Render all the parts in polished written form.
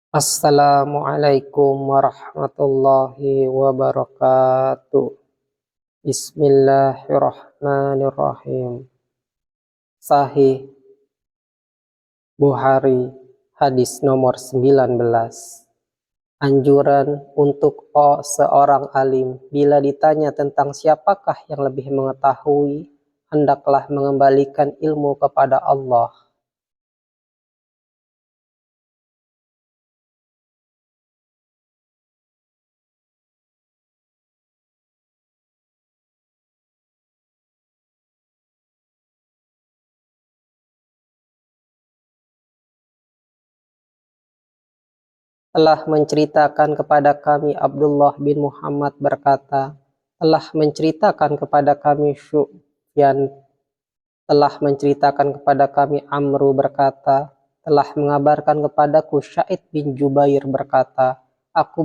Assalamualaikum warahmatullahi wabarakatuh. Bismillahirrahmanirrahim. Sahih Bukhari, hadis nomor 19. Anjuran untuk seorang alim bila ditanya tentang siapakah yang lebih mengetahui, hendaklah mengembalikan ilmu kepada Allah. Telah menceritakan kepada kami Abdullah bin Muhammad berkata, telah menceritakan kepada kami Syufyan, telah menceritakan kepada kami Amru berkata, telah mengabarkan kepadaku Sa'id bin Jubair berkata, aku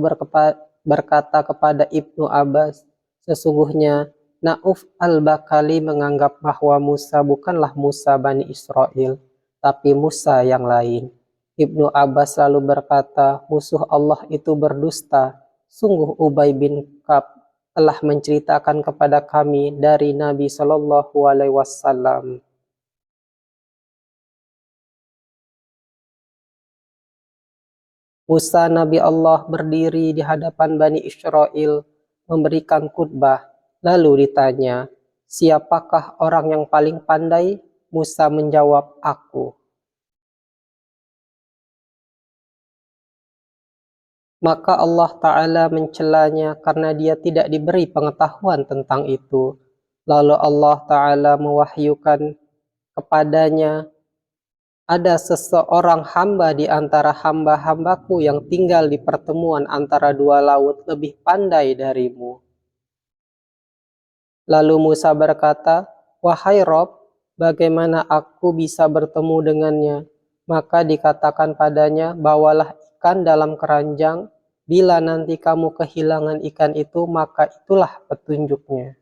berkata kepada Ibnu Abbas, sesungguhnya Nauf al-Bakali menganggap bahwa Musa bukanlah Musa Bani Israel, tapi Musa yang lain. Ibnu Abbas lalu berkata, musuh Allah itu berdusta. Sungguh Ubay bin Ka'ab telah menceritakan kepada kami dari Nabi Shallallahu Alaihi Wasallam. Musa Nabi Allah berdiri di hadapan Bani Israel memberikan khutbah. Lalu ditanya, siapakah orang yang paling pandai? Musa menjawab, aku. Maka Allah Ta'ala mencelanya karena dia tidak diberi pengetahuan tentang itu. Lalu Allah Ta'ala mewahyukan kepadanya, ada seseorang hamba di antara hamba-hambaku yang tinggal di pertemuan antara dua laut lebih pandai darimu. Lalu Musa berkata, wahai Rob, bagaimana aku bisa bertemu dengannya? Maka dikatakan padanya, bawalah ikan dalam keranjang. Bila nanti kamu kehilangan ikan itu, maka itulah petunjuknya.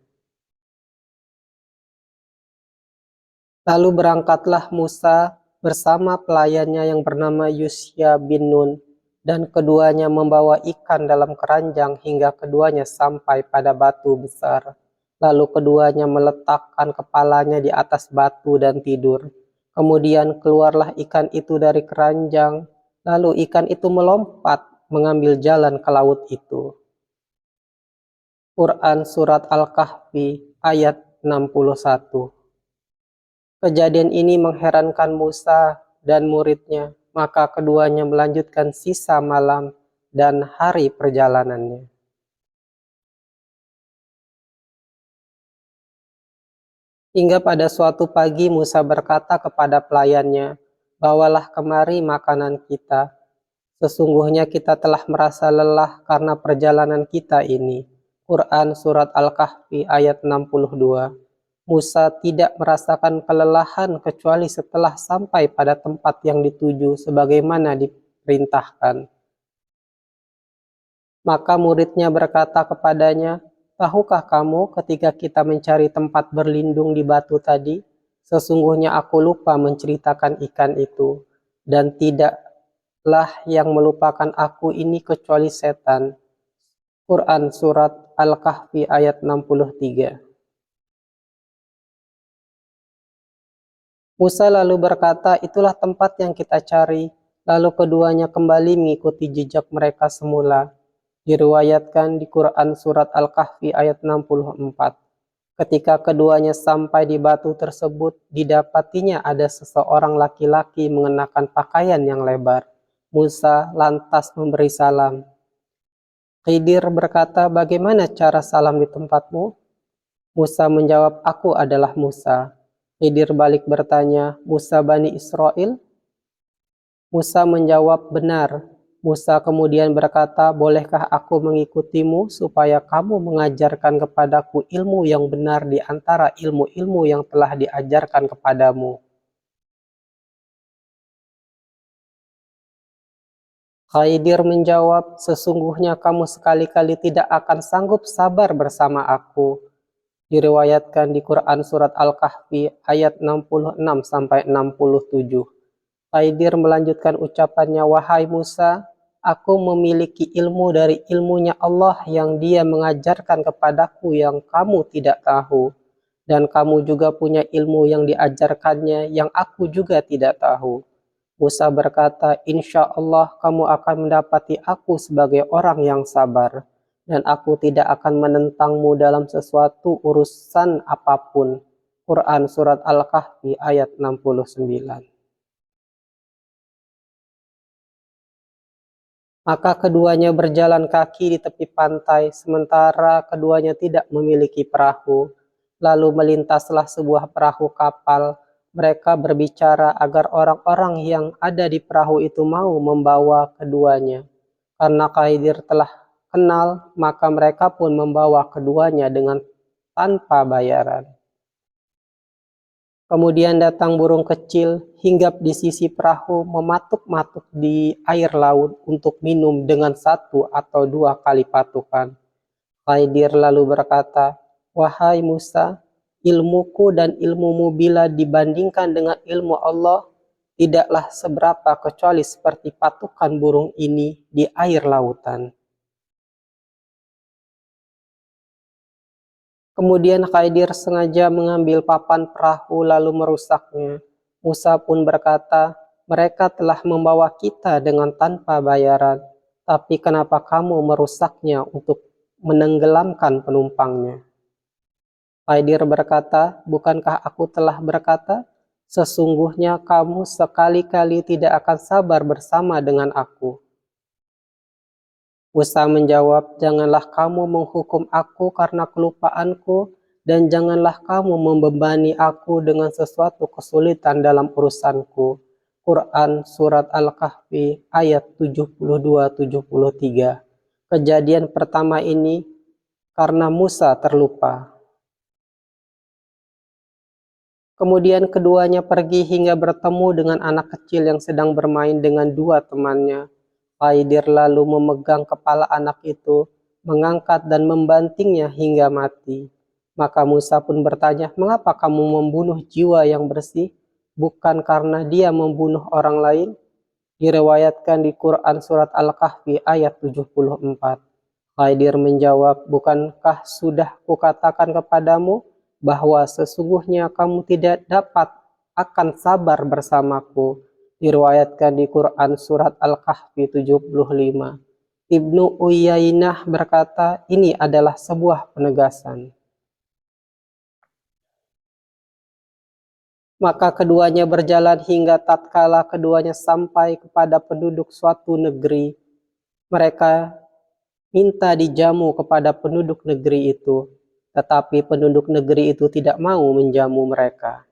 Lalu berangkatlah Musa bersama pelayannya yang bernama Yusya bin Nun, dan keduanya membawa ikan dalam keranjang hingga keduanya sampai pada batu besar. Lalu keduanya meletakkan kepalanya di atas batu dan tidur. Kemudian keluarlah ikan itu dari keranjang, lalu ikan itu melompat mengambil jalan ke laut itu. Quran Surat Al-Kahfi ayat 61. Kejadian ini mengherankan Musa dan muridnya, maka keduanya melanjutkan sisa malam dan hari perjalanannya. Hingga pada suatu pagi Musa berkata kepada pelayannya, bawalah kemari makanan kita. Sesungguhnya kita telah merasa lelah karena perjalanan kita ini. Quran Surat Al-Kahfi ayat 62. Musa tidak merasakan kelelahan kecuali setelah sampai pada tempat yang dituju sebagaimana diperintahkan. Maka muridnya berkata kepadanya, tahukah kamu ketika kita mencari tempat berlindung di batu tadi, sesungguhnya aku lupa menceritakan ikan itu, dan tidaklah yang melupakan aku ini kecuali setan. Quran Surat Al-Kahfi ayat 63. Musa lalu berkata, itulah tempat yang kita cari. Lalu keduanya kembali mengikuti jejak mereka semula. Diriwayatkan di Quran Surat Al-Kahfi ayat 64. Ketika keduanya sampai di batu tersebut, didapatinya ada seseorang laki-laki mengenakan pakaian yang lebar. Musa lantas memberi salam. Khidir berkata, bagaimana cara salam di tempatmu? Musa menjawab, aku adalah Musa. Khidir balik bertanya, Musa Bani Israel? Musa menjawab, benar. Musa kemudian berkata, bolehkah aku mengikutimu supaya kamu mengajarkan kepadaku ilmu yang benar di antara ilmu-ilmu yang telah diajarkan kepadamu? Khidir menjawab, sesungguhnya kamu sekali-kali tidak akan sanggup sabar bersama aku. Diriwayatkan di Quran Surat Al-Kahfi ayat 66-67. Khidir melanjutkan ucapannya, wahai Musa, Aku memiliki ilmu dari ilmunya Allah yang Dia mengajarkan kepadaku yang kamu tidak tahu. Dan kamu juga punya ilmu yang diajarkannya yang aku juga tidak tahu. Musa berkata, insya Allah kamu akan mendapati aku sebagai orang yang sabar. Dan aku tidak akan menentangmu dalam sesuatu urusan apapun. Quran Surat Al-Kahfi ayat 69. Maka keduanya berjalan kaki di tepi pantai, sementara keduanya tidak memiliki perahu. Lalu melintaslah sebuah perahu kapal. Mereka berbicara agar orang-orang yang ada di perahu itu mau membawa keduanya. Karena Khidir telah kenal, maka mereka pun membawa keduanya dengan tanpa bayaran. Kemudian datang burung kecil, hinggap di sisi perahu, mematuk-matuk di air laut untuk minum dengan 1 atau 2 kali patukan. Khidir lalu berkata, wahai Musa, ilmuku dan ilmumu bila dibandingkan dengan ilmu Allah, tidaklah seberapa kecuali seperti patukan burung ini di air lautan. Kemudian Khidir sengaja mengambil papan perahu lalu merusaknya. Musa pun berkata, mereka telah membawa kita dengan tanpa bayaran, tapi kenapa kamu merusaknya untuk menenggelamkan penumpangnya? Khidir berkata, bukankah aku telah berkata, sesungguhnya kamu sekali-kali tidak akan sabar bersama dengan aku. Musa menjawab, janganlah kamu menghukum aku karena kelupaanku, dan janganlah kamu membebani aku dengan sesuatu kesulitan dalam urusanku. Quran Surat Al-Kahfi ayat 72-73. Kejadian pertama ini karena Musa terlupa. Kemudian keduanya pergi hingga bertemu dengan anak kecil yang sedang bermain dengan 2 temannya. Khidir lalu memegang kepala anak itu, mengangkat dan membantingnya hingga mati. Maka Musa pun bertanya, mengapa kamu membunuh jiwa yang bersih? Bukan karena dia membunuh orang lain? Diriwayatkan di Quran Surat Al-Kahfi ayat 74. Khidir menjawab, bukankah sudah kukatakan kepadamu bahwa sesungguhnya kamu tidak dapat akan sabar bersamaku. Diriwayatkan di Quran Surat Al-Kahfi 75. Ibnu Uyainah berkata, ini adalah sebuah penegasan. Maka keduanya berjalan hingga tatkala keduanya sampai kepada penduduk suatu negeri. Mereka minta dijamu kepada penduduk negeri itu, tetapi penduduk negeri itu tidak mau menjamu mereka.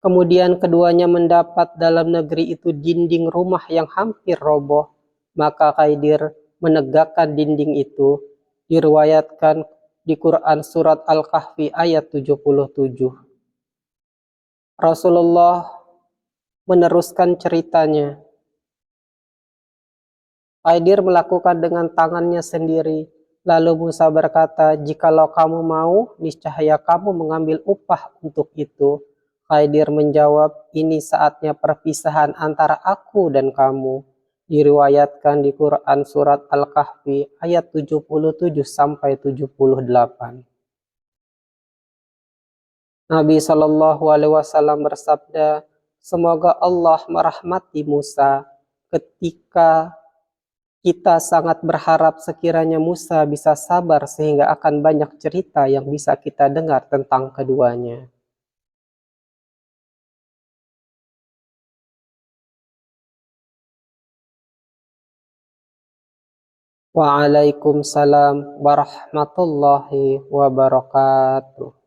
Kemudian keduanya mendapat dalam negeri itu dinding rumah yang hampir roboh, maka Khidir menegakkan dinding itu. Diriwayatkan di Quran Surat Al-Kahfi ayat 77. Rasulullah meneruskan ceritanya. Khidir melakukan dengan tangannya sendiri. Lalu Musa berkata, jikalau kamu mau, niscaya kamu mengambil upah untuk itu. Khidir menjawab, ini saatnya perpisahan antara aku dan kamu. Diriwayatkan di Quran Surat Al-Kahfi ayat 77-78. Nabi SAW bersabda, semoga Allah merahmati Musa ketika kita sangat berharap sekiranya Musa bisa sabar sehingga akan banyak cerita yang bisa kita dengar tentang keduanya. Waalaikumsalam warahmatullahi wabarakatuh.